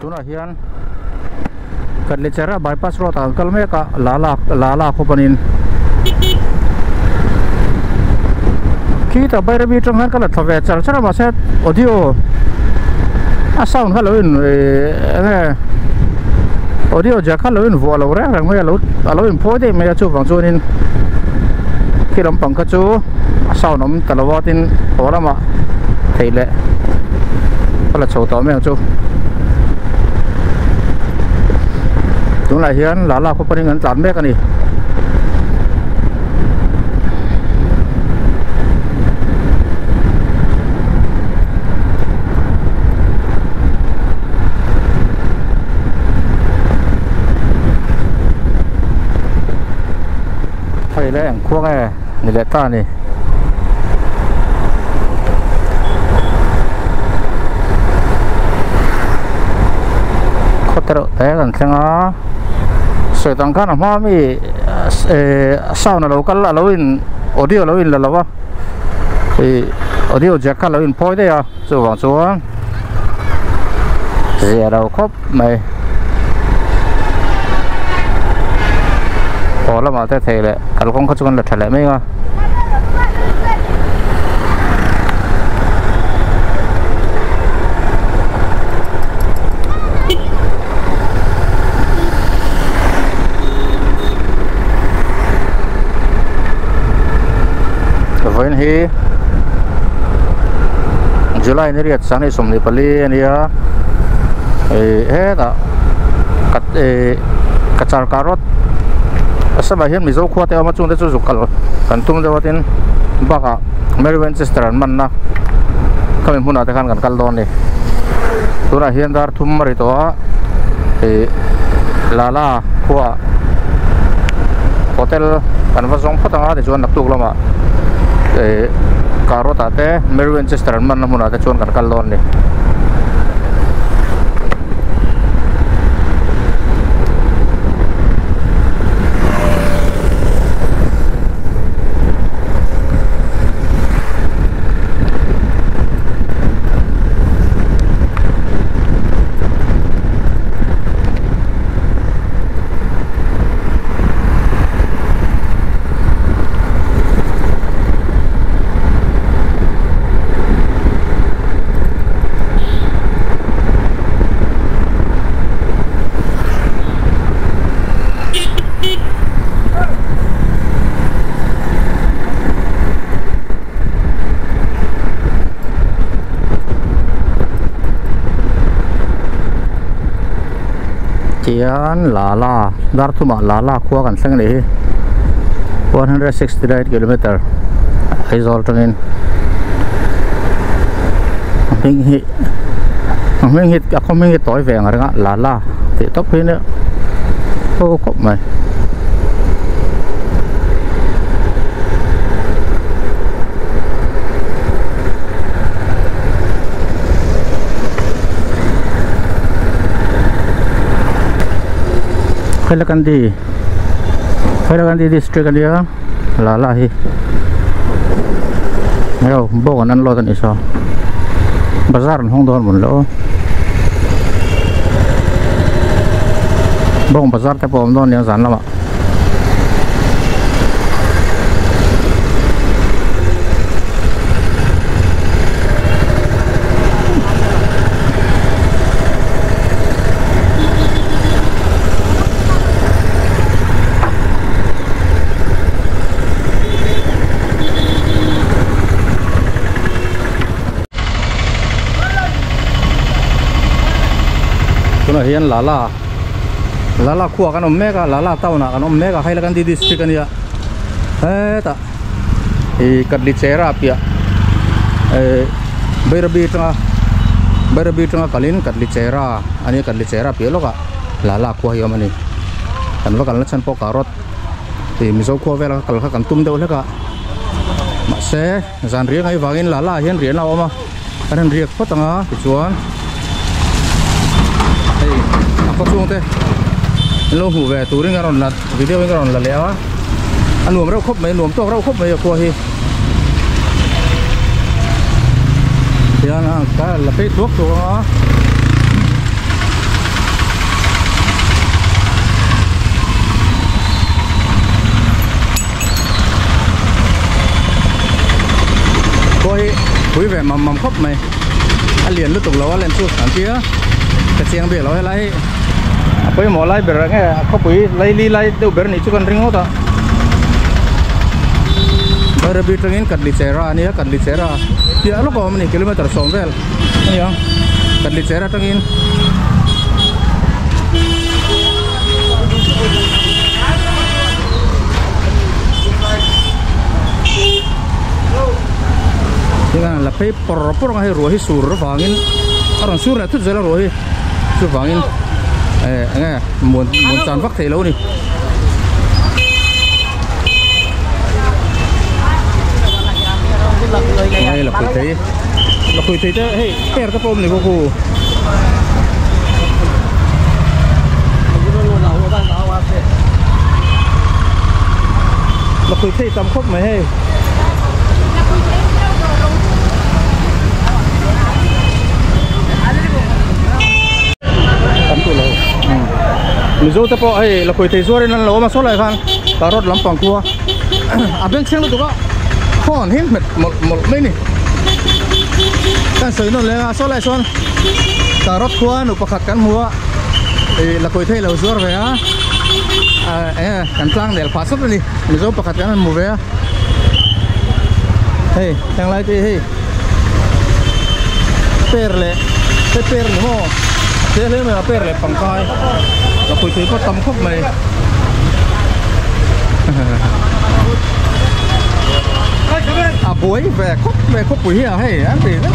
tuna hian Katlichera bypass road angkal me ka lala khopanin kita bayar bi tong han kala thave char chara ma set audio a sound haloin audio ja haloin voalo ra rang me alo in phode me chu wang chunin kiram pangka chu sound om talawatin orama theile kala chho me chu chúng lại hiền là có phần ngắn tán mét cái này phải lấy ảnh khuôn này để ta này có thể đấy gần xem á sợi tăng cát mà mi sau này lâu cắt là lâu in audio lâu in là lâu á thì audio jack cắt lâu in phôi đấy à chú vàng chú á giờ đầu khớp mày bỏ là mà thế thế đấy kalau không có chú con là thật lại mấy à với hi July này riết sáng nay sum đi Pali này à hết à cắt char carrot asa bahian mizo khuat te ama chung te chu zukal kan tum de watin baka Mary Winchester an man na kami huna te kan kal don ni tura hian dar thum mari to lala khuwa hotel kan va zong photanga de chuan nak tuk lama carrot ate Mary Winchester an man na huna te chuan kan kal don ni Kian lala dar thuma lala khuwa kan sang ni 169 km aizol tangin ming hit ako ming hit toy ve nga lala ti top hin ko ko mai Hailakandi district dia lala hi yo bo kan an lo tan iso bazar hong don mun lo bong bazar te pom don yang san lama hian lala khuwa kan mega lala tauna kan mega Hailakandi district kan ya ta Katlichera pia Bayrabi tanga kalin Katlichera ani Katlichera pia loka lala khuwa hiam ani kan wakal na chan po carrot mizo khuwa vela kal kha kan tum deuh leka ma se zan riang ai wangin lala hian rian awama kan riak potanga chuan có chung thế lâu ngủ về túi nga còn là video nga còn là léo á ăn luồng rau khốc mấy luồng to rau khốc mấy cua hi thì ăn cái là phê thuốc rồi đó bụi về mầm khóc mày anh liền lúc tục lỗ lên xuống thằng kia cái chiang bể lỗ lại bây mỏ lại bể nghe khóc bụi lại đâu bể này chú con ring hốt à bây giờ trangin Kadlicera nih ya Kadlicera ya lo kau nih kilometer somvel ini ya Kadlicera trangin dengan lapai por ngai ruhi sur vangin orang sur itu jalan ruhi sur vangin ngai mun chan vak thei lo ni ngai là khui thấy thế hey per cái pom này cô là khui thấy tầm khóc mày hey tầm tu lâu mình dâu tập bộ hey là khui thấy rồi nên lâu mà số lại phan cà rốt lắm bằng cua à bên xem được không hòn hết một mấy này kan soi non le so lai son karot khua nu pakhat kan mua la koi thei lo zor ve a kan tlang del fa sop ni mi zo pakhat kan mu ve hey tang lai ti hey perle ni mo te le me perle pangkai la koi thei ko tam khop mai à buổi về khúc buổi à hay anh thì đấy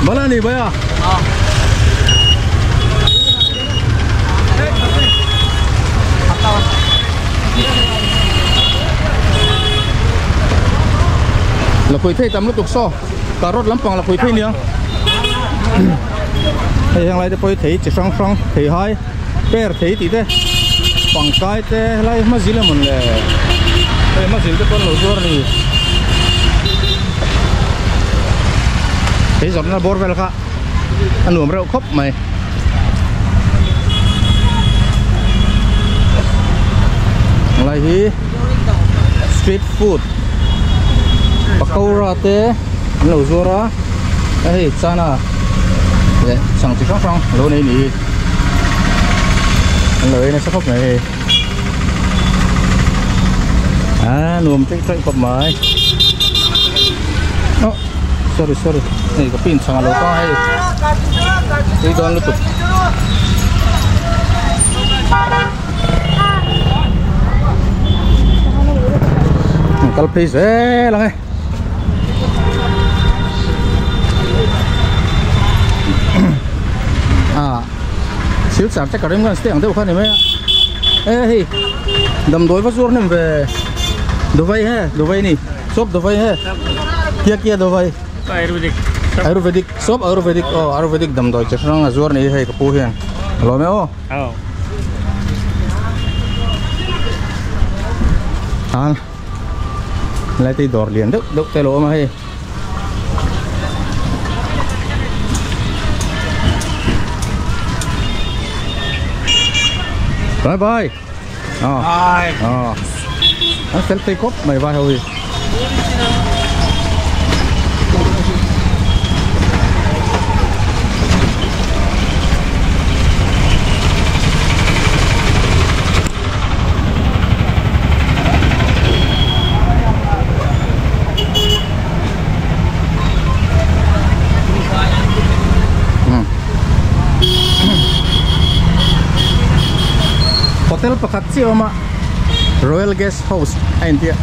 bao lâu đi bây giờ là quỳ thay tầm lúc tục so cà rốt lắm bằng là quỳ thay nữa thì hàng này thì quỳ thấy chỉ xong thì hai per thấy tí thế bằng cái thế lại mất gì là mình là mất gì cái con lỗ rồi đi thế giọt nó bor về là ăn uống rượu khóc mày lại hi street food pakora te lẩu rua đó đây chana đấy chẳng chỉ xong lâu này nỉ lời này sẽ khóc này à nuông chạy cọp mày sorry này cái pin sang lỗ to hay đi đón lụt kalau please lang xíu chặt chắc cả đêm gần tiếng thế không này mấy hi đầm đối với ruộng này về đồ vay nè shop đồ vay kia đồ vay Ayurvedic shop Ayurvedic đầm đối chắc rằng là ruộng này hay cái pu hiền lo mấy ô lại thì đỏ liền đúc tay lỗ mà hay bye anh selfie cop mày vai hồi hotel Pakatsi ama Royal Guest House ain dia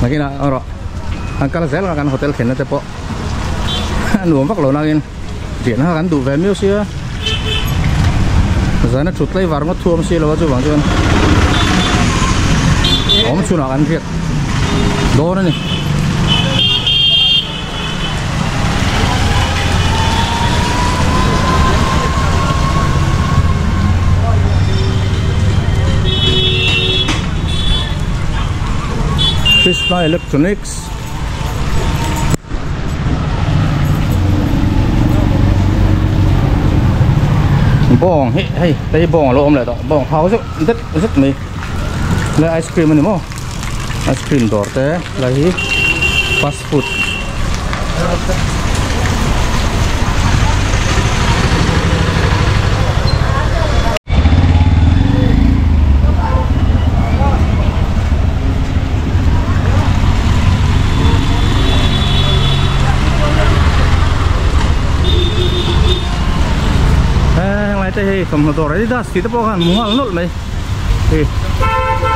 lagi nak oro angkal zel kan hotel kena tepo nuông vác lỗ nangin điện kan đủ vé miêu xia giờ nó chụt lấy vào nó thua xí là chú bằng chưa ốm chú nào ăn thiệt đô đó nè Krishna Electronics bong hey tay bong lo om lại đó bong háo rất rất mì là ice cream này mo ice cream đỏ thế là hi fast food thì cầm đồ đấy ra xí tao bao hàng mua nốt mày thì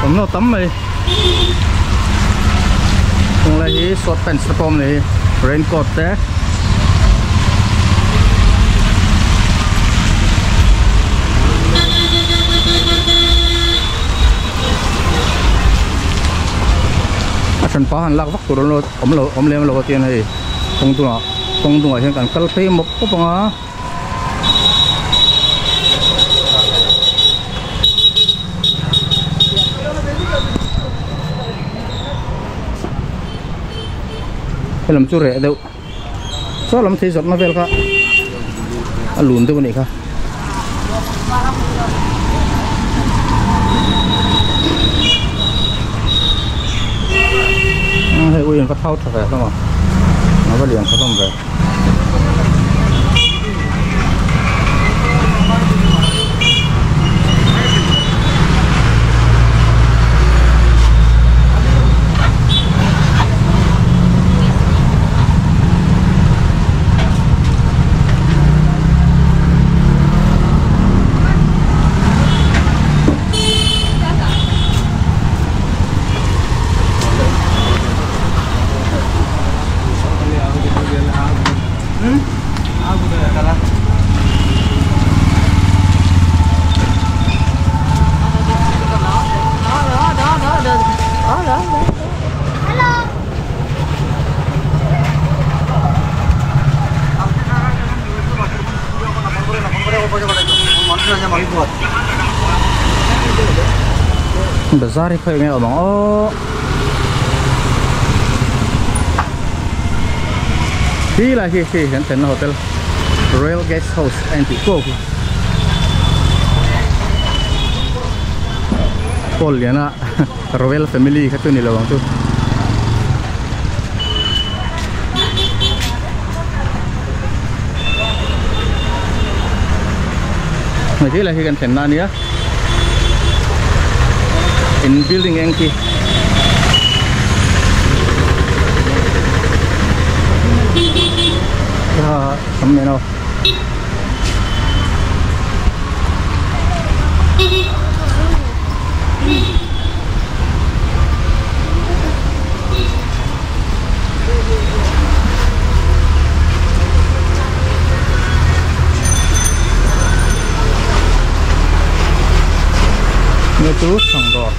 cầm nó tắm mày còn lại cái short pants tao này raincoat thế chân phá hành lạc vắt của nó ôm lên lo tiền này công tung ở trên cạnh cắt phê một cái bằng cái làm chú rẻ đâu, sao làm thế giọt nó về cả, lùn thế này cả, hay uống cái thau thật vậy không ạ, nó có liền không vậy. Besar itu kayaknya abang. Oh, ini kan hotel Royal Guest House Antico. Pol ya na Royal Family kata ni lah bang tu. Macam lagi kan tenan ya. In building engki ya sampai no ini terus sangdor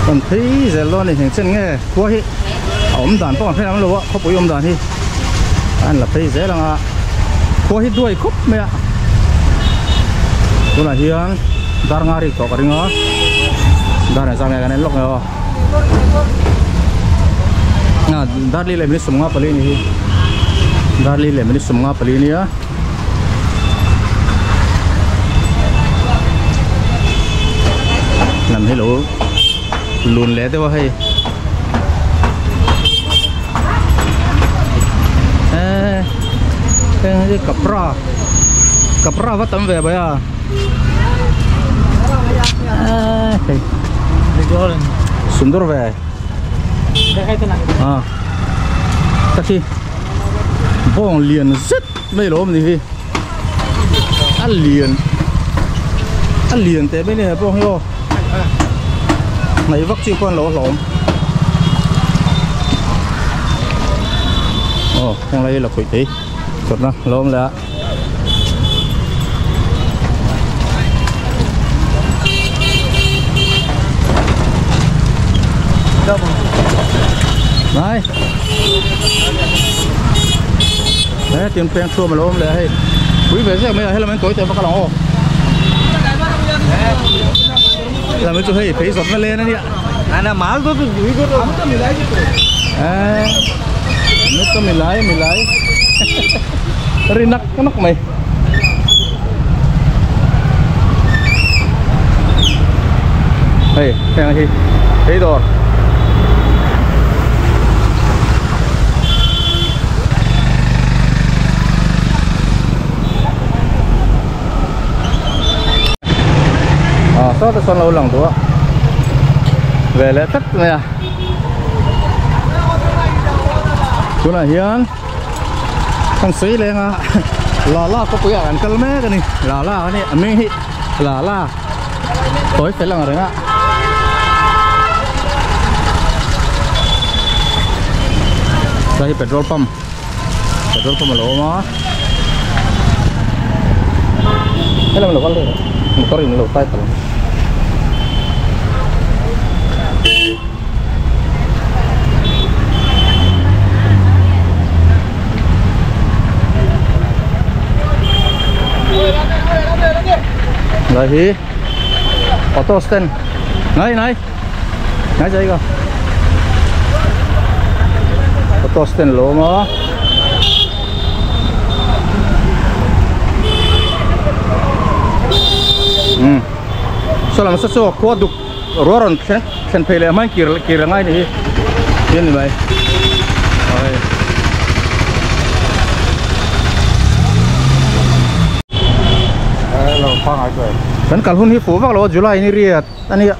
còn thấy giờ lo này thành chân nghe quá hi ổn đàn phong thế lắm luôn không bùi ổn đàn hi anh là thấy dễ là quá hi đuôi khúc mẹ tôi là hiền dar ngari to cái ngó dar này sao nghe cái này lóc rồi na dar li le mình semua pali ni dar li le mình semua pali ni ya làm hello lùn lẻ thế hay cái cặp ra vắt tấm về bây giờ sundor về taksi bong liền rất mấy lốm gì ăn liền thế bên này bong vô này vắt chiêu con lỗ lộm con đây là quỷ tí chột nó lốm đã đấy tiền pen thua mà lốm đấy quý về sẽ mấy hay là mấy tối thì bắt đầu ô là mấy chú hay thấy giọt nó lên đấy ạ Ana mal tuh duit gue tuh milai gitu. Ini tuh milai rinak enak mày hey yang hi hey dor sao ta son lâu lòng đó về lẽ tất này à chỗ này hiền thằng sĩ lên à là có quý ảnh cái mé cái này là cái này mình hi là tối phải là rồi á đây petrol pump mà lỗ mà cái là mình lỗ con lên motor ini lỗ tay tadi auto stand này chơi cơ auto stand lỗ mà so làm sao so qua được rồi sen phải là mấy kia ngay này yên này vậy dan kalau hun hifu bak lo Julai ini riat tani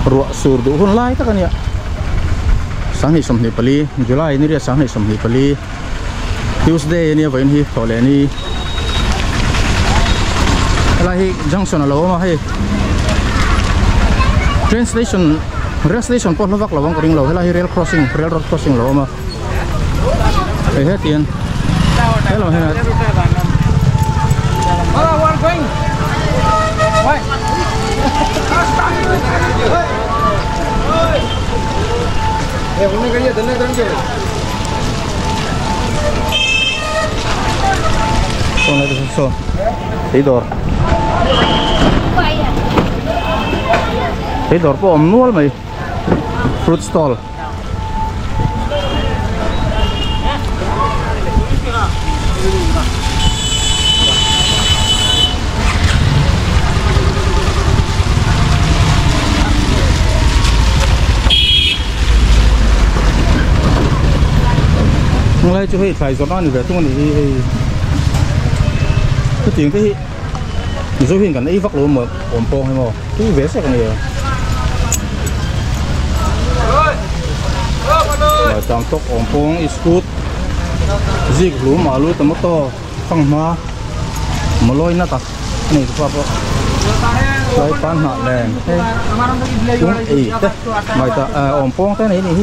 ruak surdu hun lai tak kan ya sang ni somni pali Julai ini riat sang ni somni pali Tuesday ini vain hi tole ni lahi junction lo ma hai train station rail station port lovak lawang kering lo lahi railroad crossing lo ma he tian hello he Going. Why? Ini kayaknya tenar kan je. So, Tidor. Tidor po omnual may fruit stall. Ngay chỗ hay phải giọt nó về tung cái tiếng cái số hiện cảnh ấy vắt luôn mà ổn phong hay mà cái vé xe này là tam tốc ổn phong iscoot zig luôn mà luôn tầm to phăng mà lôi nó tạt này có bao lôi pan hạ đèn cũng ý thế mày ta ổn phong thế này thôi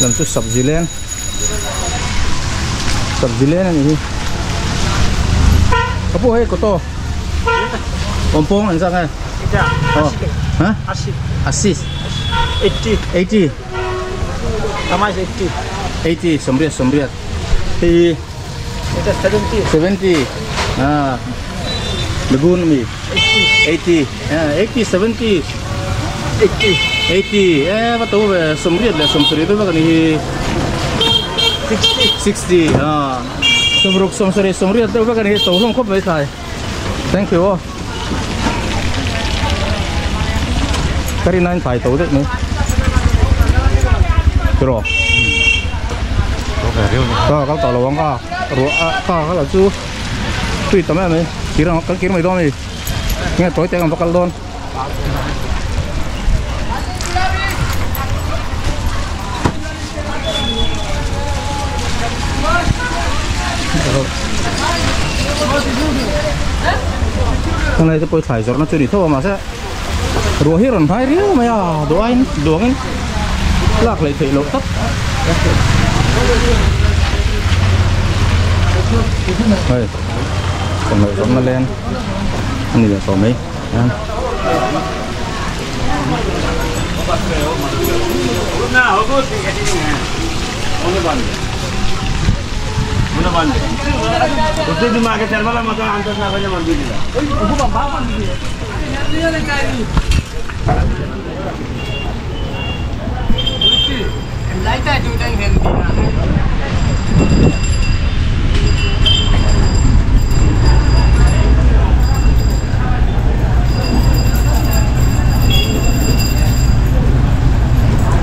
làm chút sabzi lên này có bộ hay có to ôm phong làm sao này hả assist 80 Sama 80 sombriat thì 70 Lagoon mi 80 70 80 betul be somriat itu bagan ini 60 somriat itu bagan ini tolong kau baik saya thank you kari nine thai tahu deh nih terus kalau tahu lawang kalau tu tweet tama nih kira mày đo mày nghe tối tay còn bakal don thằng này tôi phải giọt nó chưa đi thôi mà sẽ rùa hết rồi phải riêu mày à đồ anh lạc lại thủy lộ tấp đây còn người giống nó lên anh này là số mấy उससे दिमाग के चल वाला मतलब अंतर ना बजे मर दिला वो बाबा बन दिया ये ले काय लाइट है जुटन खेल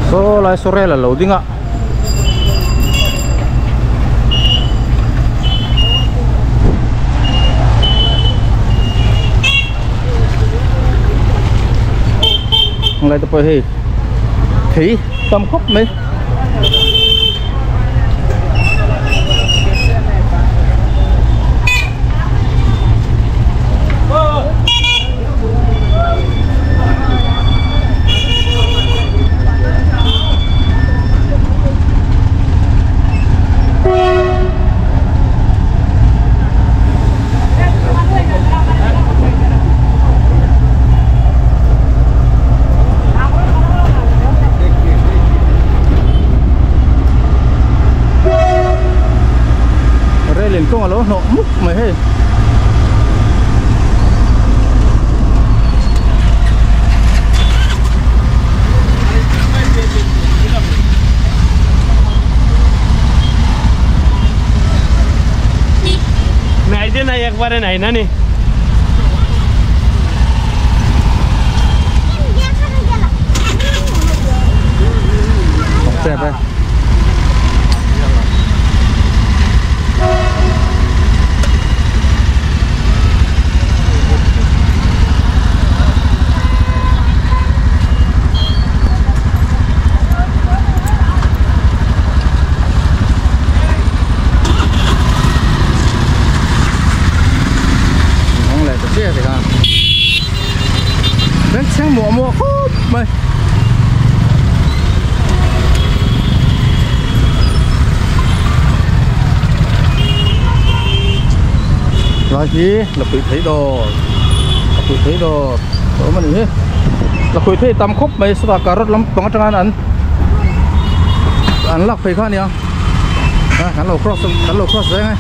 so lai sore là loading ạ. Lại tập hơi thí tâm khúc mấy công ở lỗ nọ múc mày hết नाही ते नाही एक बारे नाही ना नी đẹp đây thì ha đến sáng mùa khúc mày rồi gì là quỷ thấy đồ đó mà này là quỷ thấy tam khúc mày sao cả rất lắm bằng trong anh lắc phải khác nhỉ anh lầu cross đấy ngay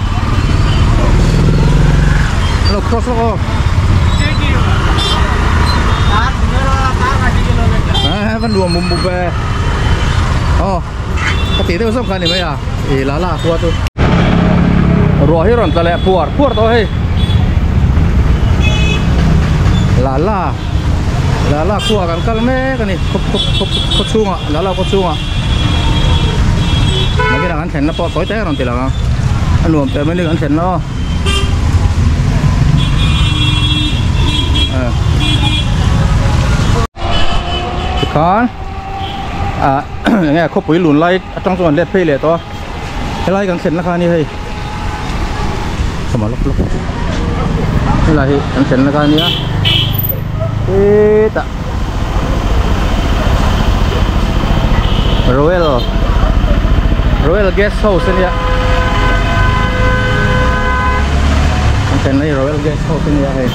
lầu cross đó vẫn đùa mùng bục về cái tí tôi xong khăn này mấy à thì lá qua tôi rồi rồi ta lại puar thôi lá qua kan kalme kan ni ko chunga lá ko chunga mấy cái ăn thèn nó po tối té rồi thì là ăn luộc tới mấy đứa ăn thèn nó con nghe có bụi lùn lai trong tuần lết phê lệ to cái lai càng xịn là khai như thế sao mà lúc cái lai càng xịn là khai như thế ta Royal Guest House ini ya kan ini Royal Guest House ini ya hey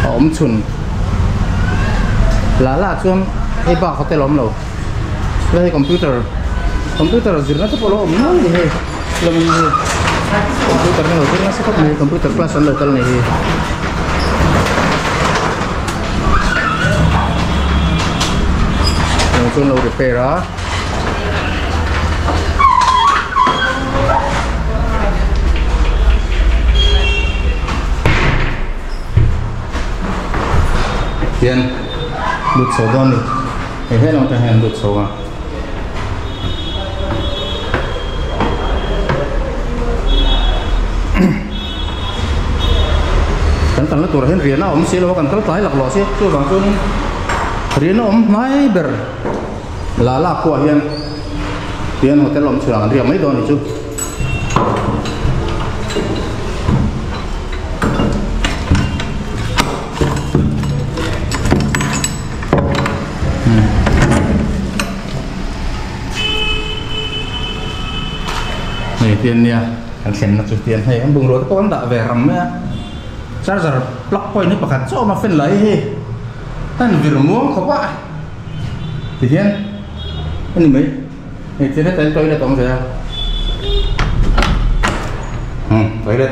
om chun lala chuan ei ba hotel om lo le computer zirna to polo om no ni he lo ni computer no zirna sa ko ni computer class on local ni he chuan lo repair a tiền đụt số đơn đi thì hết lòng cho hàng đụt số à cần nó tụi hết riêng nó ông xí lo cần cái lạc lọ xí tôi bằng tôi riêng nó ông máy bер là của hiền tiền hotel ông sửa riêng mấy đôi này chứ tiền nha anh xem nó chút tiền hay em bùng rồi có anh đã về rầm á charger plug point nó bạc cho mà phân lấy he anh vì mua không quá thì tiền Ini mấy thì trên hết tay tôi là tổng rồi vậy đấy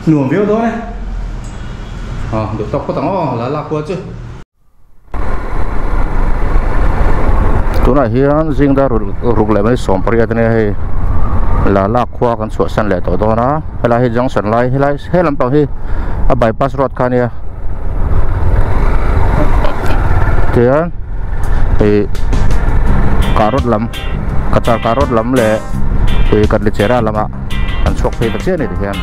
nuông véo thôi này được tóc có tao là lạc quá chứ chỗ này hiện riêng ra rục lại mấy sòng bari này hay là lạc qua con suốt sân lệ tổ đó nó hay là hay junction lại hay làm tàu hay bypass road cái này thì karot lam kacar karot lam le thì cần để chế ra làm ạ ăn suốt thì vật chết này thì hiện